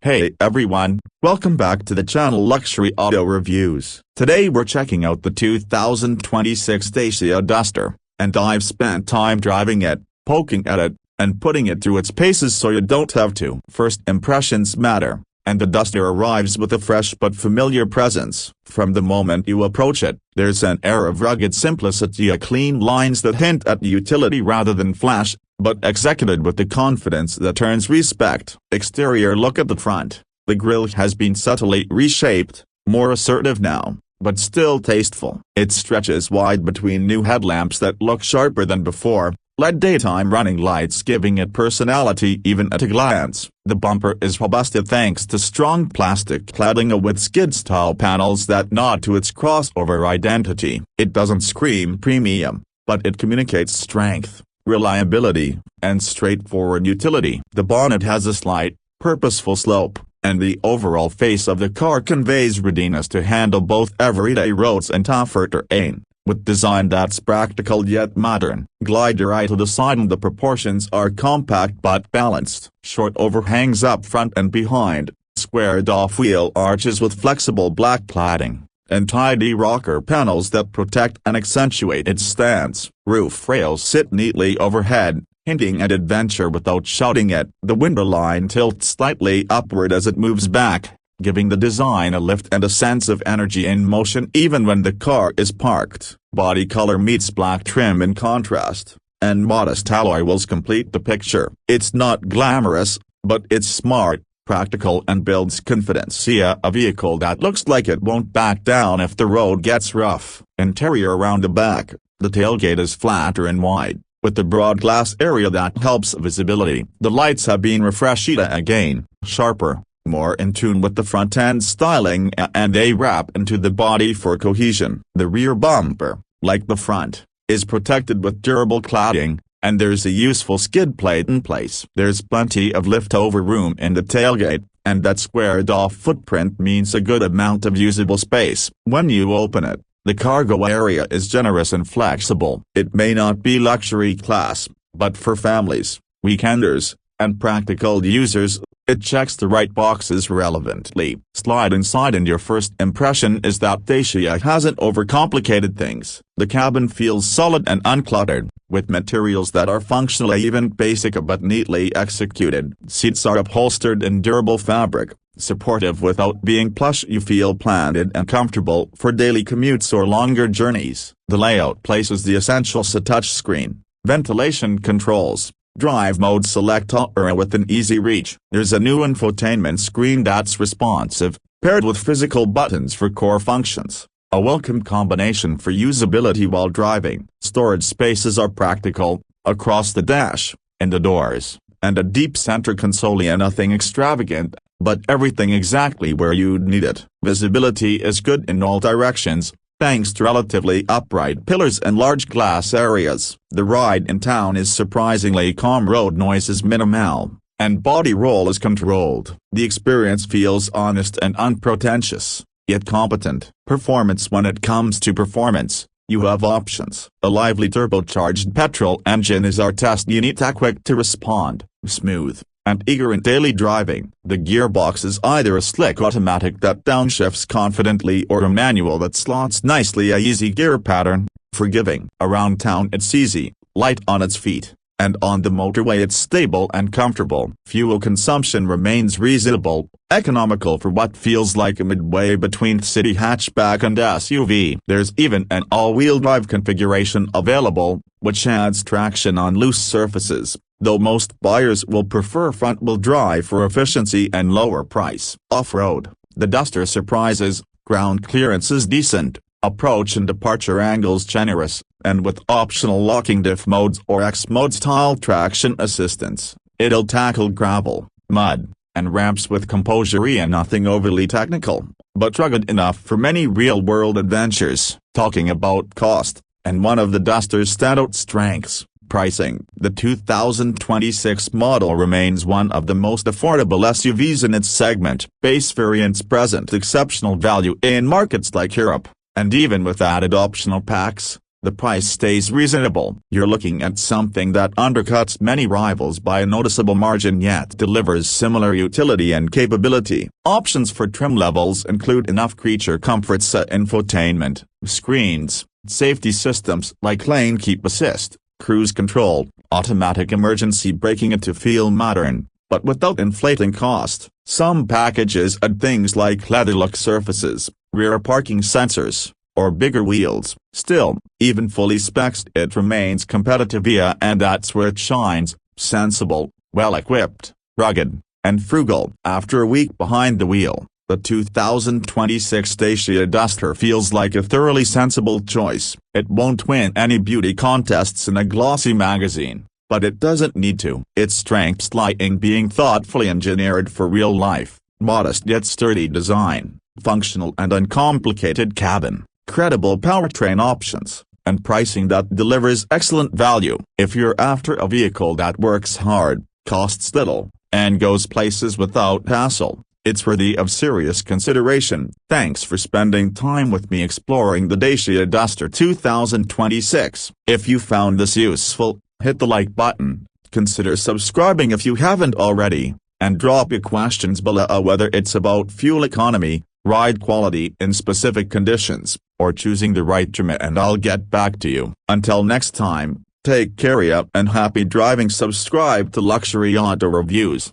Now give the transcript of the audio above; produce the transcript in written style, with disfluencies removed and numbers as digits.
Hey everyone, welcome back to the channel Luxury Auto Reviews. Today we're checking out the 2026 Dacia Duster, and I've spent time driving it, poking at it, and putting it through its paces so you don't have to. First impressions matter, and the Duster arrives with a fresh but familiar presence. From the moment you approach it, there's an air of rugged simplicity, clean lines that hint at utility rather than flash, but executed with the confidence that earns respect. Exterior look at the front. The grille has been subtly reshaped, more assertive now, but still tasteful. It stretches wide between new headlamps that look sharper than before, LED daytime running lights giving it personality even at a glance. The bumper is robust thanks to strong plastic cladding with skid-style panels that nod to its crossover identity. It doesn't scream premium, but it communicates strength, reliability, and straightforward utility. The bonnet has a slight, purposeful slope, and the overall face of the car conveys readiness to handle both everyday roads and tougher terrain. With design that's practical yet modern, glide your eye to the side and the proportions are compact but balanced. Short overhangs up front and behind, squared-off wheel arches with flexible black cladding, and tidy rocker panels that protect and accentuate its stance. Roof rails sit neatly overhead, hinting at adventure without shouting it. The window line tilts slightly upward as it moves back, giving the design a lift and a sense of energy in motion even when the car is parked. Body color meets black trim in contrast, and modest alloy wheels complete the picture. It's not glamorous, but it's smart, practical and builds confidence. See a vehicle that looks like it won't back down if the road gets rough. Interior around the back, the tailgate is flatter and wide, with the broad glass area that helps visibility. The lights have been refreshed again, sharper, more in tune with the front-end styling, and they wrap into the body for cohesion. The rear bumper, like the front, is protected with durable cladding, and there's a useful skid plate in place. There's plenty of liftover room in the tailgate, and that squared-off footprint means a good amount of usable space. When you open it, the cargo area is generous and flexible. It may not be luxury class, but for families, weekenders, and practical users, it checks the right boxes relevantly. Slide inside and your first impression is that Dacia hasn't overcomplicated things. The cabin feels solid and uncluttered, with materials that are functional even basic but neatly executed. Seats are upholstered in durable fabric, supportive without being plush. You feel planted and comfortable for daily commutes or longer journeys. The layout places the essentials: a touchscreen, ventilation controls, drive mode select all with an easy reach. There's a new infotainment screen that's responsive, paired with physical buttons for core functions, a welcome combination for usability while driving. Storage spaces are practical, across the dash, in the doors, and a deep center console. Nothing extravagant, but everything exactly where you'd need it. Visibility is good in all directions, thanks to relatively upright pillars and large glass areas. The ride in town is surprisingly calm. Road noise is minimal, and body roll is controlled. The experience feels honest and unpretentious, yet competent. Performance: when it comes to performance, you have options. A lively turbocharged petrol engine is our test unit, quick to respond, smooth, and eager in daily driving. The gearbox is either a slick automatic that downshifts confidently or a manual that slots nicely, a easy gear pattern, forgiving. Around town it's easy, light on its feet, and on the motorway it's stable and comfortable. Fuel consumption remains reasonable, economical for what feels like a midway between city hatchback and SUV. There's even an all-wheel drive configuration available, which adds traction on loose surfaces, though most buyers will prefer front-wheel drive for efficiency and lower price. Off-road, the Duster surprises. Ground clearance is decent, approach and departure angles generous, and with optional locking diff modes or X-mode style traction assistance, it'll tackle gravel, mud, and ramps with composure. Nothing overly technical, but rugged enough for many real-world adventures. Talking about cost, and one of the Duster's standout strengths, pricing. The 2026 model remains one of the most affordable SUVs in its segment. Base variants present exceptional value in markets like Europe, and even with added optional packs, the price stays reasonable. You're looking at something that undercuts many rivals by a noticeable margin yet delivers similar utility and capability. Options for trim levels include enough creature comforts, infotainment, screens, safety systems like lane keep assist, cruise control, automatic emergency braking to feel modern, but without inflating cost. Some packages add things like leather-look surfaces, rear parking sensors, or bigger wheels. Still, even fully spec'd it remains competitive, and that's where it shines: sensible, well-equipped, rugged, and frugal. After a week behind the wheel, the 2026 Dacia Duster feels like a thoroughly sensible choice. It won't win any beauty contests in a glossy magazine, but it doesn't need to. Its strengths lie in being thoughtfully engineered for real life: modest yet sturdy design, functional and uncomplicated cabin, credible powertrain options, and pricing that delivers excellent value. If you're after a vehicle that works hard, costs little, and goes places without hassle, it's worthy of serious consideration. Thanks for spending time with me exploring the Dacia Duster 2026. If you found this useful, hit the like button, consider subscribing if you haven't already, and drop your questions below, whether it's about fuel economy, ride quality in specific conditions, or choosing the right trim, and I'll get back to you. Until next time, take care and happy driving. Subscribe to Luxury Auto Reviews.